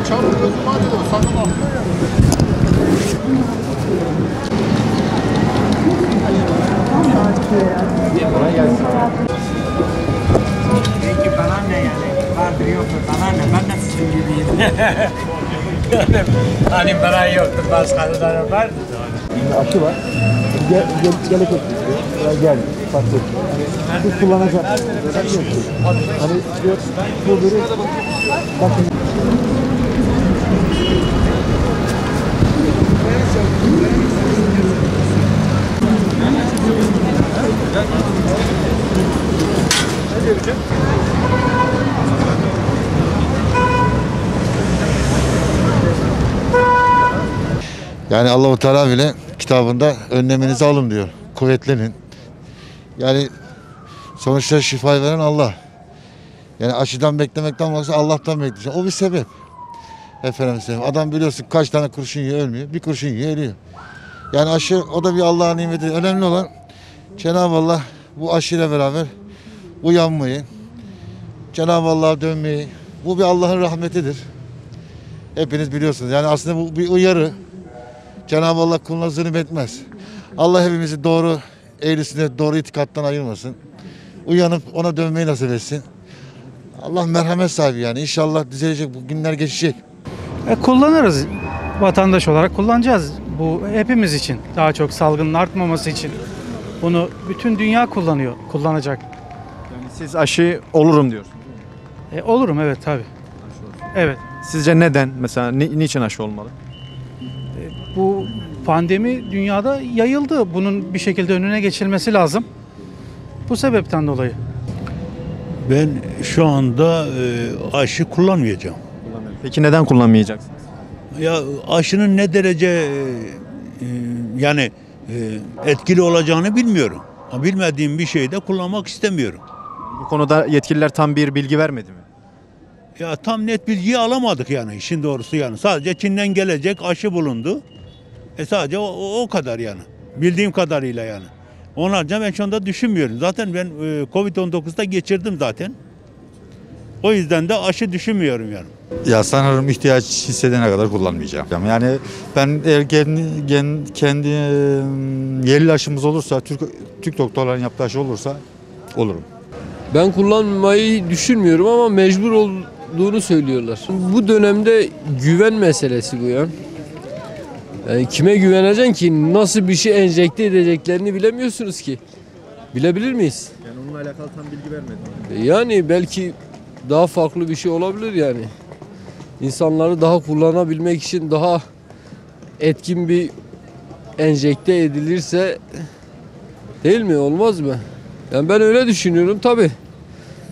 çarpı gözüm var dedi. O sakın atlıyor ya. Kolay gelsin. Peki bana ne yani? Vardır yoktur bana ne? Ben de sizin gibiyim. Hani bana yoktur, başkaları var. Şimdi aşı var. Gerek yok. Gel. Farklı. Biz kullanacağız. Hani diyor, bu biri bakın. Yani Allah-u Teala bile kitabında önleminizi alın diyor. Kuvvetlenin. Yani sonuçta şifayı veren Allah. Yani aşıdan beklemekten varsa Allah'tan bekleyecek. O bir sebep. Efendim söyleyeyim. Adam biliyorsun kaç tane kurşun yiyor ölmüyor. Bir kurşun yiyor ölüyor. Yani aşı o da bir Allah'ın nimeti. Önemli olan Cenab-ı Allah bu aşıyla beraber uyanmayı, Cenab-ı Allah'a dönmeyi. Bu bir Allah'ın rahmetidir. Hepiniz biliyorsunuz. Yani aslında bu bir uyarı. Cenab-ı Allah kuluna zulmetmez. Allah hepimizi doğru eğrisine, doğru itikattan ayırmasın. Uyanıp ona dönmeyi nasip etsin. Allah merhamet sahibi yani. İnşallah düzelecek, bu günler geçecek. Kullanırız. Vatandaş olarak kullanacağız. Bu hepimiz için. Daha çok salgının artmaması için. Bunu bütün dünya kullanacak. Yani siz aşı olurum diyorsunuz. Olurum evet tabii. Evet. Sizce neden? Mesela niçin aşı olmalı? Bu pandemi dünyada yayıldı. Bunun bir şekilde önüne geçilmesi lazım. Bu sebepten dolayı. Ben şu anda aşı kullanmayacağım. Peki neden kullanmayacaksınız? Ya aşının ne derece yani etkili olacağını bilmiyorum. Bilmediğim bir şeyi de kullanmak istemiyorum. Bu konuda yetkililer tam bir bilgi vermedi mi? Ya tam net bilgiyi alamadık yani işin doğrusu yani. Sadece Çin'den gelecek aşı bulundu. Sadece o kadar yani. Bildiğim kadarıyla yani. Onlarca ben şu anda düşünmüyorum. Zaten ben Covid-19'da geçirdim zaten. O yüzden de aşı düşünmüyorum yani. Ya sanırım ihtiyaç hissedene kadar kullanmayacağım. Yani ben eğer kendi yerli aşımız olursa, Türk doktorların yaptığı aşı olursa olurum. Ben kullanmayı düşünmüyorum ama mecbur olduğunu söylüyorlar. Bu dönemde güven meselesi bu ya. Yani kime güveneceksin ki? Nasıl bir şey enjekte edeceklerini bilemiyorsunuz ki. Bilebilir miyiz? Yani onunla alakalı tam bilgi vermedi. Yani belki daha farklı bir şey olabilir yani. İnsanları daha kullanabilmek için daha etkin bir enjekte edilirse değil mi? Olmaz mı? Yani ben öyle düşünüyorum tabii.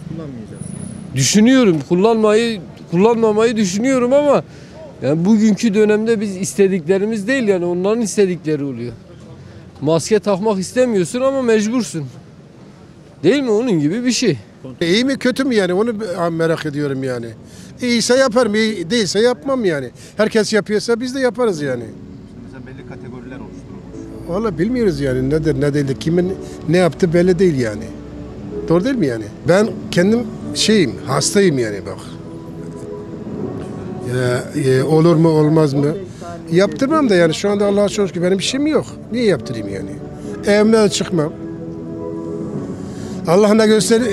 Kullanmayacağız. Düşünüyorum. Kullanmamayı düşünüyorum ama yani bugünkü dönemde biz istediklerimiz değil yani onların istedikleri oluyor. Maske takmak istemiyorsun ama mecbursun. Değil mi? Onun gibi bir şey. İyi mi kötü mü yani onu merak ediyorum yani. İyiyse yaparım, iyi değilse yapmam yani. Herkes yapıyorsa biz de yaparız yani. Mesela belli kategoriler oluşturulmuş. Vallahi bilmiyoruz yani nedir ne değildir, kimin ne yaptı belli değil yani. Doğru değil mi yani? Ben kendim hastayım yani bak. Olur mu olmaz mı? Yaptırmam da yani şu anda Allah'a şükür benim işim yok. Niye yaptırayım yani? Evimden çıkmam. Allah ne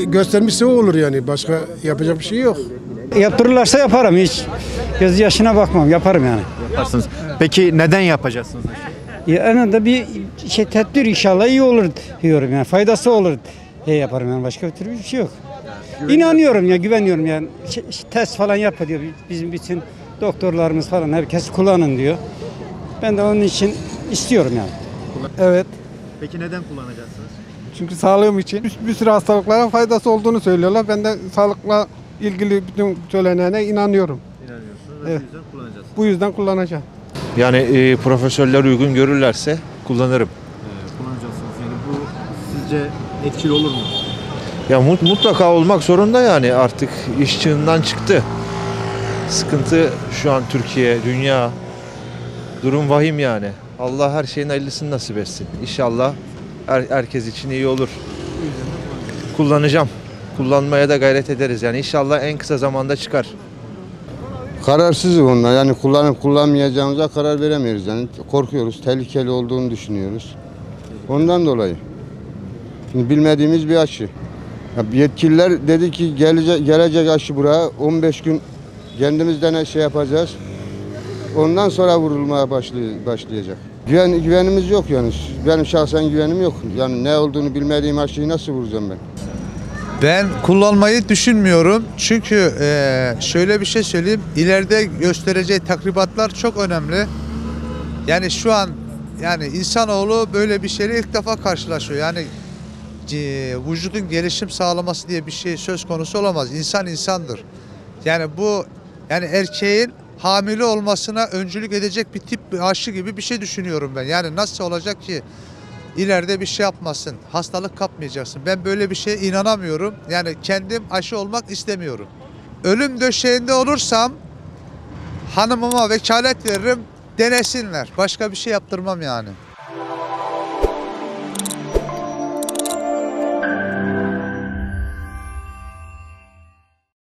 göstermişse o olur yani. Başka yapacak bir şey yok. Yaptırırlarsa yaparım hiç. Göz yaşına bakmam yaparım yani. Yaparsınız. Peki neden yapacaksınız aşı? En azından bir tedbir inşallah iyi olur diyorum yani. Faydası olur yaparım yani. Başka bir türlü bir şey yok. İnanıyorum ya güveniyorum yani. Test falan yap diyor. Bizim bütün doktorlarımız falan herkes kullanın diyor. Ben de onun için istiyorum yani. Evet. Peki neden kullanacaksınız? Çünkü sağlığım için bir sürü hastalıklara faydası olduğunu söylüyorlar. Ben de sağlıkla ilgili bütün söylenene inanıyorum. İnanıyorsunuz. Evet. O yüzden kullanacaksınız. Bu yüzden kullanacağım. Yani profesörler uygun görürlerse kullanırım. Kullanacaksınız. Yani bu sizce etkili olur mu? Ya mutlaka olmak zorunda yani artık iş çığından çıktı. Sıkıntı şu an Türkiye, dünya. Durum vahim yani. Allah her şeyin hayırlısını nasip etsin. İnşallah herkes için iyi olur. Kullanacağım. Kullanmaya da gayret ederiz yani. İnşallah en kısa zamanda çıkar. Kararsızız onunla. Yani kullanıp kullanmayacağımıza karar veremiyoruz. Yani korkuyoruz. Tehlikeli olduğunu düşünüyoruz. Ondan dolayı. Şimdi bilmediğimiz bir aşı. Ya yetkililer dedi ki gelecek aşı buraya 15 gün kendimizden şey yapacağız. Ondan sonra vurulmaya başlayacak. Güvenimiz yok yani. Benim şahsen güvenim yok. Yani ne olduğunu bilmediğim aşıyı nasıl vuracağım ben? Ben kullanmayı düşünmüyorum. Çünkü şöyle bir şey söyleyeyim. İleride göstereceği takribatlar çok önemli. Yani şu an yani insanoğlu böyle bir şeyle ilk defa karşılaşıyor. Yani vücudun gelişim sağlaması diye bir şey söz konusu olamaz. İnsan insandır. Yani bu yani erkeğin hamile olmasına öncülük edecek bir tip bir aşı gibi bir şey düşünüyorum ben. Yani nasıl olacak ki ileride bir şey yapmasın, hastalık kapmayacaksın. Ben böyle bir şeye inanamıyorum. Yani kendim aşı olmak istemiyorum. Ölüm döşeğinde olursam hanımıma vekalet veririm, denesinler. Başka bir şey yaptırmam yani.